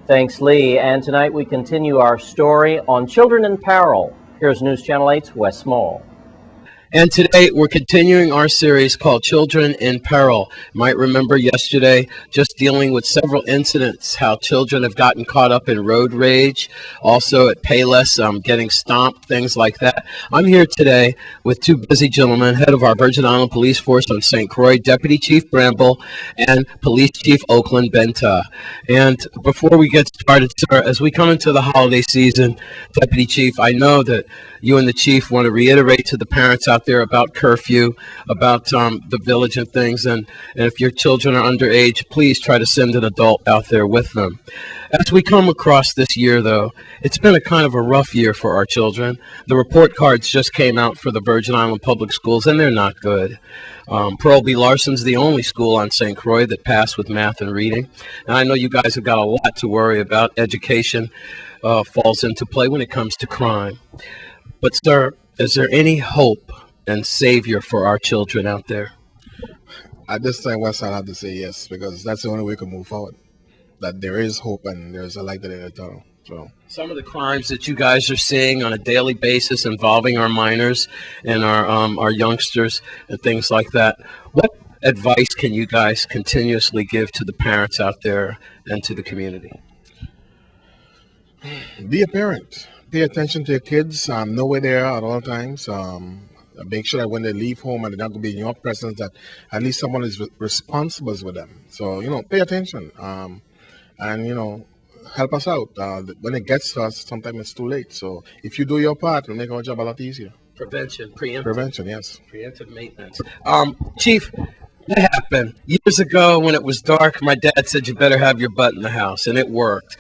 Thanks, Lee. And tonight we continue our story on children in peril. Here's News Channel 8's Wes Small. And today we're continuing our series called Children in Peril. You might remember yesterday just dealing with several incidents, how children have gotten caught up in road rage, also at Payless, getting stomped, things like that. I'm here today with two busy gentlemen, head of our Virgin Island Police Force on St. Croix, Deputy Chief Bramble, and Police Chief Oakland Benta. And before we get started, sir, as we come into the holiday season, Deputy Chief, I know that you and the Chief want to reiterate to the parents out there about curfew, about the village and things, and if your children are underage, please try to send an adult out there with them. As we come across this year, though, it's been a kind of a rough year for our children. The report cards just came out for the Virgin Island Public Schools, and they're not good. Pearl B. Larson's the only school on St. Croix that passed with math and reading, and I know you guys have got a lot to worry about. Education falls into play when it comes to crime. But, sir, is there any hope and savior for our children out there? At this time, West, I'll have to say yes, because that's the only way we can move forward. That there is hope and there's a light at the end of the tunnel. So some of the crimes that you guys are seeing on a daily basis involving our minors and our youngsters and things like that, what advice can you guys continuously give to the parents out there and to the community? Be a parent. Pay attention to your kids. Know where they are at all times. Make sure that when they leave home and they're not going to be in your presence, that at least someone is responsible with them. So, pay attention. And, help us out. When it gets to us, sometimes it's too late. So if you do your part, it'll make our job a lot easier. Prevention, preemptive. Prevention, yes. Preemptive maintenance. Chief, what happened? Years ago when it was dark, my dad said you better have your butt in the house, and it worked.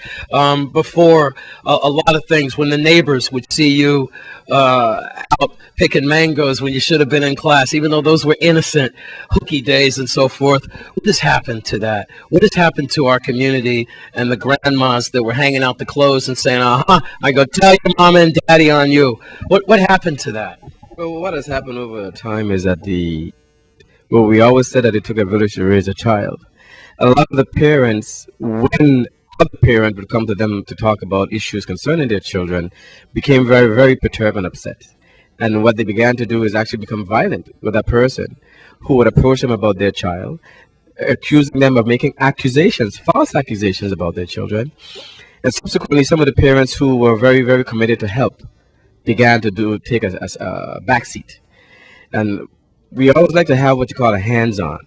Before, a lot of things, when the neighbors would see you out picking mangoes when you should have been in class, even though those were innocent hooky days and so forth. What has happened to that? What has happened to our community and the grandmas that were hanging out the clothes and saying, I go tell your mama and daddy on you. What happened to that? Well, what has happened over time is that we always said that it took a village to raise a child. A lot of the parents, when other parent would come to them to talk about issues concerning their children, became very, very perturbed and upset. And what they began to do is actually become violent with that person who would approach them about their child, accusing them of making accusations, false accusations about their children. And subsequently, some of the parents who were very, very committed to help began to take a backseat. And we always like to have what you call a hands-on.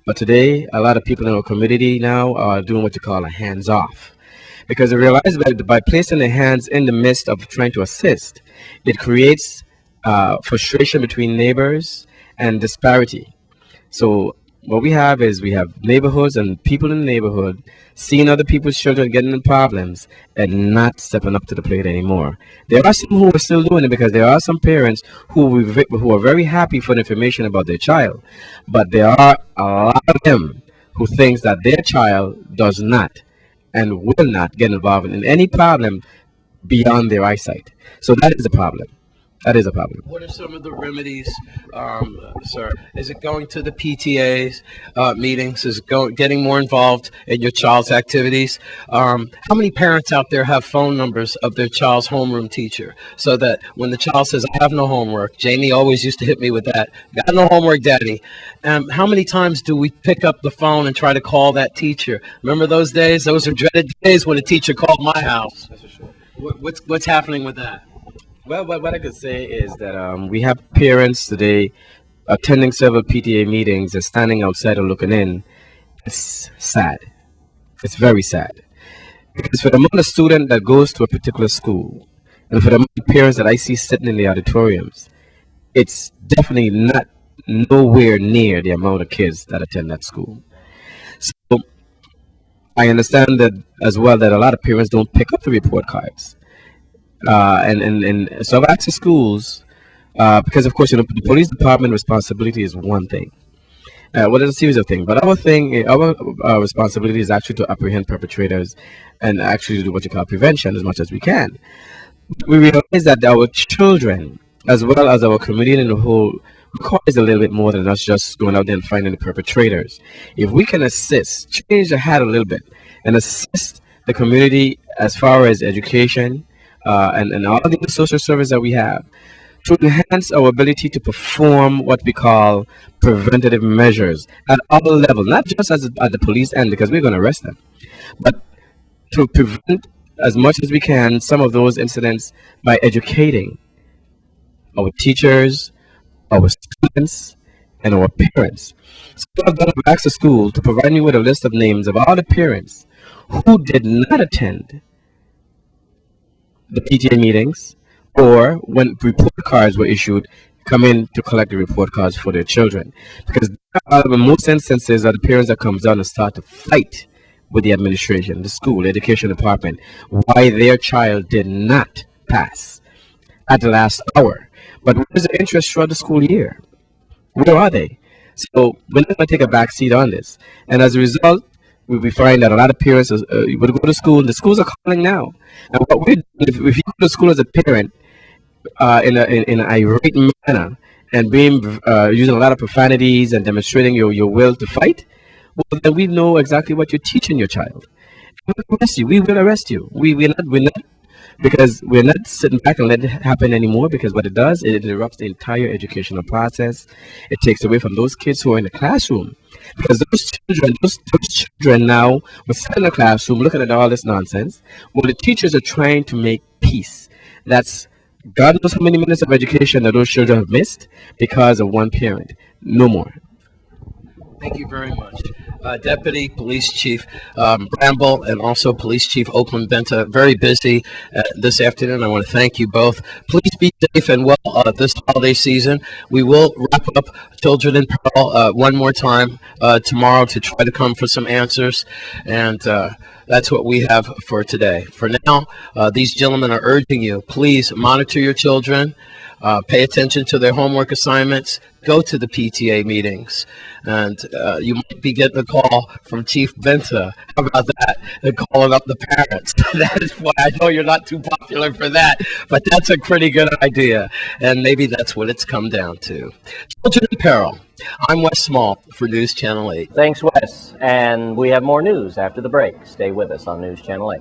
But today, a lot of people in our community now are doing what you call a hands-off. Because they realize that by placing their hands in the midst of trying to assist, it creates frustration between neighbors and disparity. So what we have is we have neighborhoods and people in the neighborhood seeing other people's children getting in problems and not stepping up to the plate anymore. There are some who are still doing it because there are some parents who are very happy for the information about their child, but there are a lot of them who thinks that their child does not and will not get involved in any problem beyond their eyesight. So that is a problem. That is a problem. What are some of the remedies, sir? Is it going to the PTA's meetings? Is it getting more involved in your child's activities? How many parents out there have phone numbers of their child's homeroom teacher so that when the child says, I have no homework, Jamie always used to hit me with that, got no homework, Daddy. How many times do we pick up the phone and try to call that teacher? Remember those days? Those are dreaded days when a teacher called my house. That's for sure. What's happening with that? Well, what I could say is that we have parents today attending several PTA meetings and standing outside and looking in. It's sad. It's very sad. Because for the amount of student that goes to a particular school, and for the amount of parents that I see sitting in the auditoriums, it's definitely not nowhere near the amount of kids that attend that school. So I understand that as well that a lot of parents don't pick up the report cards. And so I've asked the schools, because of course, the police department responsibility is one thing. Well, there's a series of things, but our responsibility is actually to apprehend perpetrators and actually do what you call prevention as much as we can. We realize that our children, as well as our community in the whole, requires a little bit more than us just going out there and finding the perpetrators. If we can assist, change the hat a little bit, and assist the community as far as education and all the social service that we have to enhance our ability to perform what we call preventative measures at all levels, not just at the police end because we're going to arrest them, but to prevent as much as we can some of those incidents by educating our teachers, our students, and our parents. So I've done I've asked the school to provide me with a list of names of all the parents who did not attend the PTA meetings or when report cards were issued, come in to collect the report cards for their children. Because in most instances are the parents that comes down and start to fight with the administration, the school, the education department, why their child did not pass at the last hour. But where's the interest throughout the school year? Where are they? So we're not going to take a back seat on this. And as a result, we find that a lot of parents would go to school, and the schools are calling now. And what we if you go to school as a parent in an irate manner and being using a lot of profanities and demonstrating your will to fight, well, then we know exactly what you're teaching your child. We'll arrest you. We will arrest you. We're not because we're not sitting back and let it happen anymore, because what it does, it interrupts the entire educational process. It takes away from those kids who are in the classroom, because those children now were sitting in the classroom looking at all this nonsense. Well, the teachers are trying to make peace. That's God knows how many minutes of education that those children have missed because of one parent. No more. Thank you very much. Deputy Police Chief Bramble and also Police Chief Oakland Benta, very busy this afternoon. I want to thank you both. Please be safe and well this holiday season. We will wrap up Children in Peril one more time tomorrow to try to come for some answers. And that's what we have for today. For now, these gentlemen are urging you, please monitor your children. Pay attention to their homework assignments. Go to the PTA meetings, and you might be getting a call from Chief Benta. How about that? They're calling up the parents. That is why I know you're not too popular for that, but that's a pretty good idea, and maybe that's what it's come down to. Children in Peril. I'm Wes Small for News Channel 8. Thanks, Wes. And we have more news after the break. Stay with us on News Channel 8.